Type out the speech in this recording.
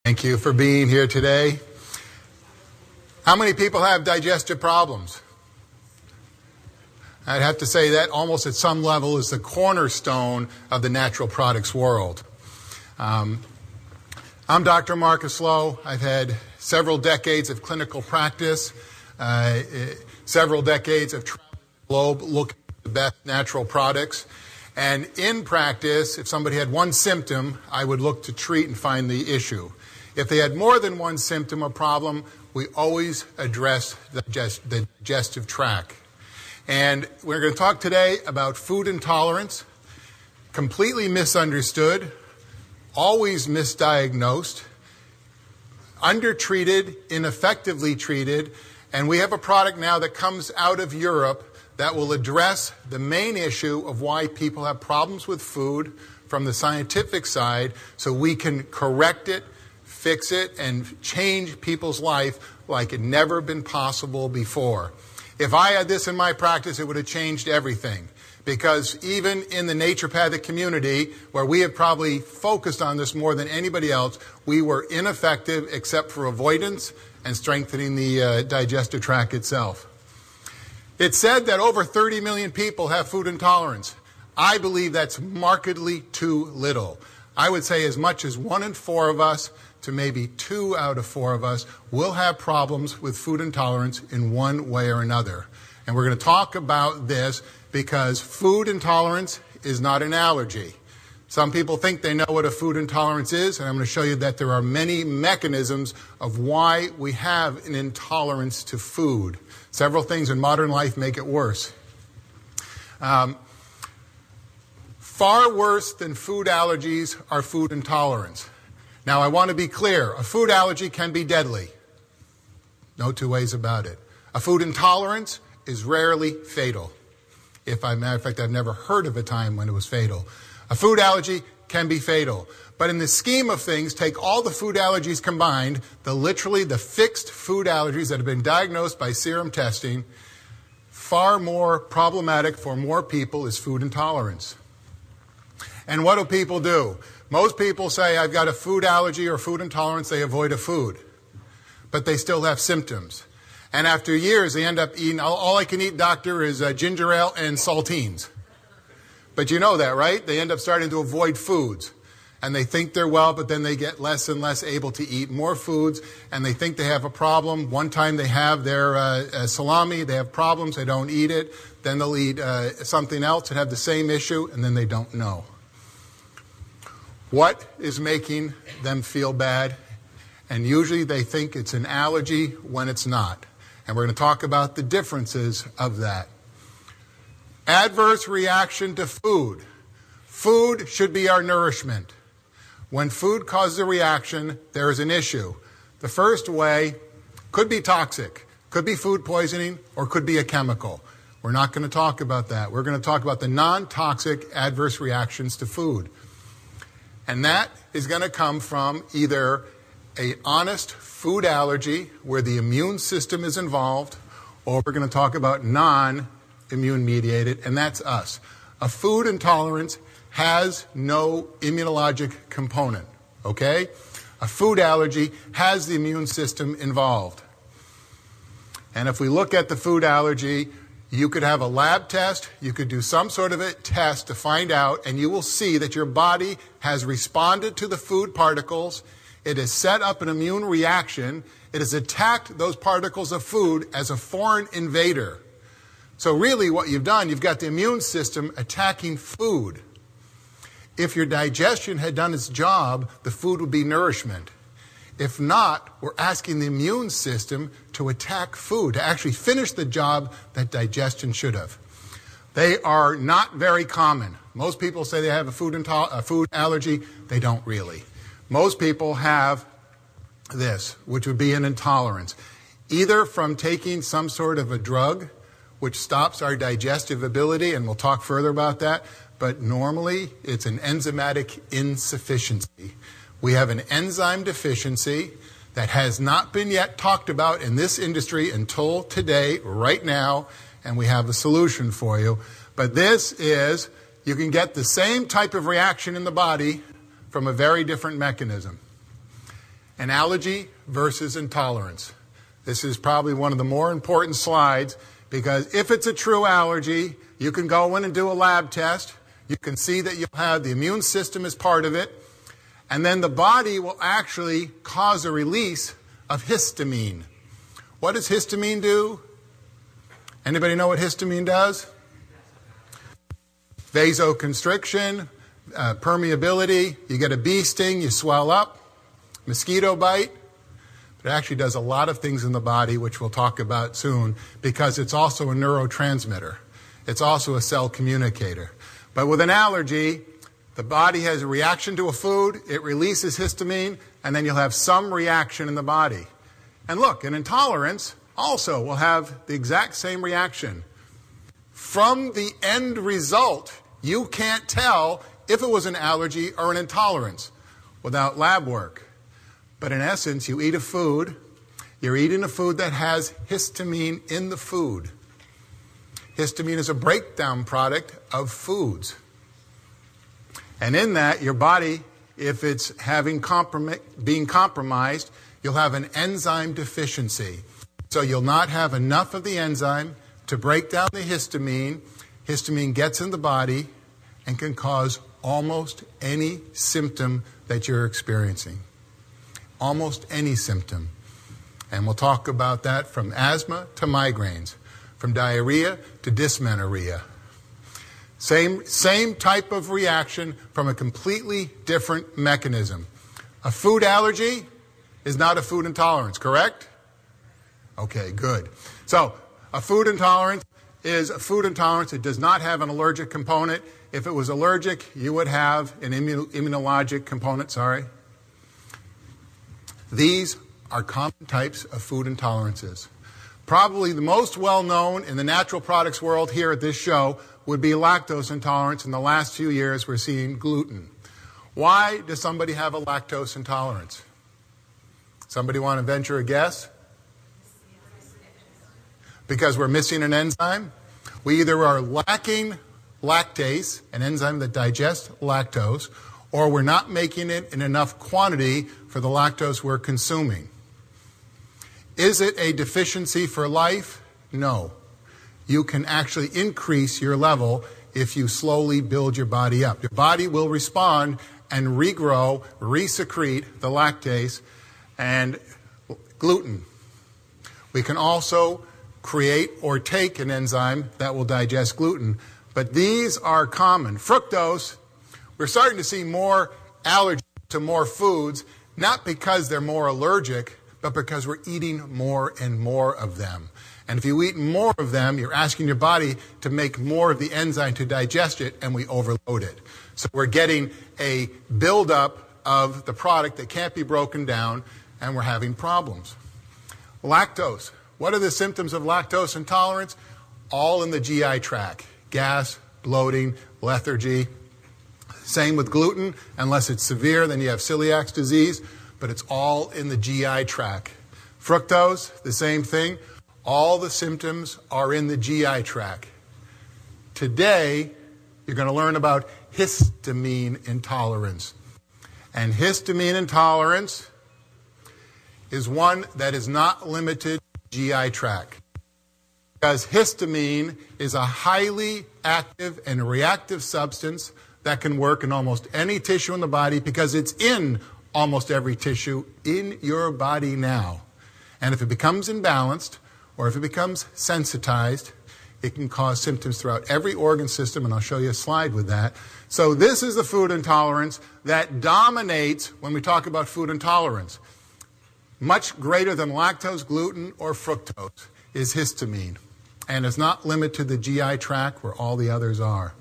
Thank you for being here today. How many people have digestive problems? I'd have to say that almost at some level is the cornerstone of the natural products world. I'm Dr. Marcus Laux. I've had several decades of clinical practice, several decades of traveling the globe looking at the best natural products. And in practice, if somebody had one symptom, I would look to treat and find the issue. If they had more than one symptom or problem, we always address the digestive tract. And we're going to talk today about food intolerance, completely misunderstood, always misdiagnosed, undertreated, ineffectively treated, and we have a product now that comes out of Europe that will address the main issue of why people have problems with food from the scientific side, so we can correct it, fix it, and change people's life like it never been possible before. If I had this in my practice, it would have changed everything. Because even in the naturopathic community, where we have probably focused on this more than anybody else, we were ineffective except for avoidance and strengthening the digestive tract itself. It's said that over 30 million people have food intolerance. I believe that's markedly too little. I would say as much as 1 in 4 of us to maybe 2 out of 4 of us will have problems with food intolerance in one way or another. And we're going to talk about this because food intolerance is not an allergy. Some people think they know what a food intolerance is, and I'm going to show you that there are many mechanisms of why we have an intolerance to food. Several things in modern life make it worse. Far worse than food allergies are food intolerance. Now, I want to be clear. A food allergy can be deadly. No two ways about it. A food intolerance is rarely fatal. Matter of fact, I've never heard of a time when it was fatal. A food allergy can be fatal. But in the scheme of things, take all the food allergies combined, literally the fixed food allergies that have been diagnosed by serum testing, far more problematic for more people is food intolerance. And what do people do? Most people say, I've got a food allergy or food intolerance, they avoid a food. But they still have symptoms. And after years, they end up eating, all I can eat, doctor, is ginger ale and saltines. But you know that, right? They end up starting to avoid foods. And they think they're well, but then they get less and less able to eat more foods, and they think they have a problem. One time they have their salami, they have problems, they don't eat it. Then they'll eat something else and have the same issue, and then they don't know. What is making them feel bad? And usually they think it's an allergy when it's not. And we're going to talk about the differences of that. Adverse reaction to food. Food should be our nourishment. When food causes a reaction, there is an issue. The first way could be toxic, could be food poisoning, or could be a chemical. We're not going to talk about that. We're going to talk about the non-toxic adverse reactions to food. And that is going to come from either an honest food allergy where the immune system is involved, or we're going to talk about non-immune mediated, and that's us. A food intolerance has no immunologic component, okay? A food allergy has the immune system involved. And if we look at the food allergy, you could have a lab test, you could do some sort of a test to find out, and you will see that your body has responded to the food particles, it has set up an immune reaction, it has attacked those particles of food as a foreign invader. So really what you've done, you've got the immune system attacking food. If your digestion had done its job, the food would be nourishment. If not, we're asking the immune system to attack food, to actually finish the job that digestion should have. They are not very common. Most people say they have a food allergy. They don't really. Most people have this, which would be an intolerance, either from taking some sort of a drug, which stops our digestive ability, and we'll talk further about that, but normally it's an enzymatic insufficiency. We have an enzyme deficiency that has not been yet talked about in this industry until today, right now, and we have a solution for you. But this is, you can get the same type of reaction in the body from a very different mechanism. an allergy versus intolerance. This is probably one of the more important slides because if it's a true allergy, you can go in and do a lab test. You can see that you'll have the immune system as part of it. And then the body will actually cause a release of histamine. What does histamine do? Anybody know what histamine does? Vasoconstriction, permeability. You get a bee sting, you swell up. Mosquito bite. But it actually does a lot of things in the body, which we'll talk about soon, because it's also a neurotransmitter. It's also a cell communicator. But with an allergy, the body has a reaction to a food, it releases histamine, and then you'll have some reaction in the body. And look, an intolerance also will have the exact same reaction. From the end result, you can't tell if it was an allergy or an intolerance without lab work. But in essence, you eat a food, you're eating a food that has histamine in the food. Histamine is a breakdown product of foods. And in that, your body, if it's being compromised, you'll have an enzyme deficiency. So you'll not have enough of the enzyme to break down the histamine. Histamine gets in the body and can cause almost any symptom that you're experiencing. Almost any symptom. And we'll talk about that from asthma to migraines, from diarrhea to dysmenorrhea. Same type of reaction from a completely different mechanism. A food allergy is not a food intolerance, correct? Okay, good. So a food intolerance is a food intolerance. It does not have an allergic component. If it was allergic, you would have an immunologic component, These are common types of food intolerances. Probably the most well-known in the natural products world here at this show would be lactose intolerance. In the last few years, we're seeing gluten. Why does somebody have a lactose intolerance? Somebody want to venture a guess? Because we're missing an enzyme. We either are lacking lactase, an enzyme that digests lactose, or we're not making it in enough quantity for the lactose we're consuming. Is it a deficiency for life? No. You can actually increase your level if you slowly build your body up. Your body will respond and regrow, resecrete the lactase and gluten. We can also create or take an enzyme that will digest gluten, but these are common. Fructose, we're starting to see more allergies to more foods, not because they're more allergic, but because we're eating more and more of them. And if you eat more of them, you're asking your body to make more of the enzyme to digest it, and we overload it. So we're getting a buildup of the product that can't be broken down, and we're having problems. Lactose. What are the symptoms of lactose intolerance? All in the GI tract. Gas, bloating, lethargy. Same with gluten. Unless it's severe, then you have celiac disease, but it's all in the GI tract. Fructose, the same thing. All the symptoms are in the GI tract. Today, you're going to learn about histamine intolerance. And histamine intolerance is one that is not limited to GI tract. Because histamine is a highly active and reactive substance that can work in almost any tissue in the body because it's in almost every tissue in your body now. And if it becomes imbalanced or if it becomes sensitized, it can cause symptoms throughout every organ system, and I'll show you a slide with that. So this is the food intolerance that dominates when we talk about food intolerance. Much greater than lactose, gluten, or fructose is histamine. And it's not limited to the GI tract where all the others are.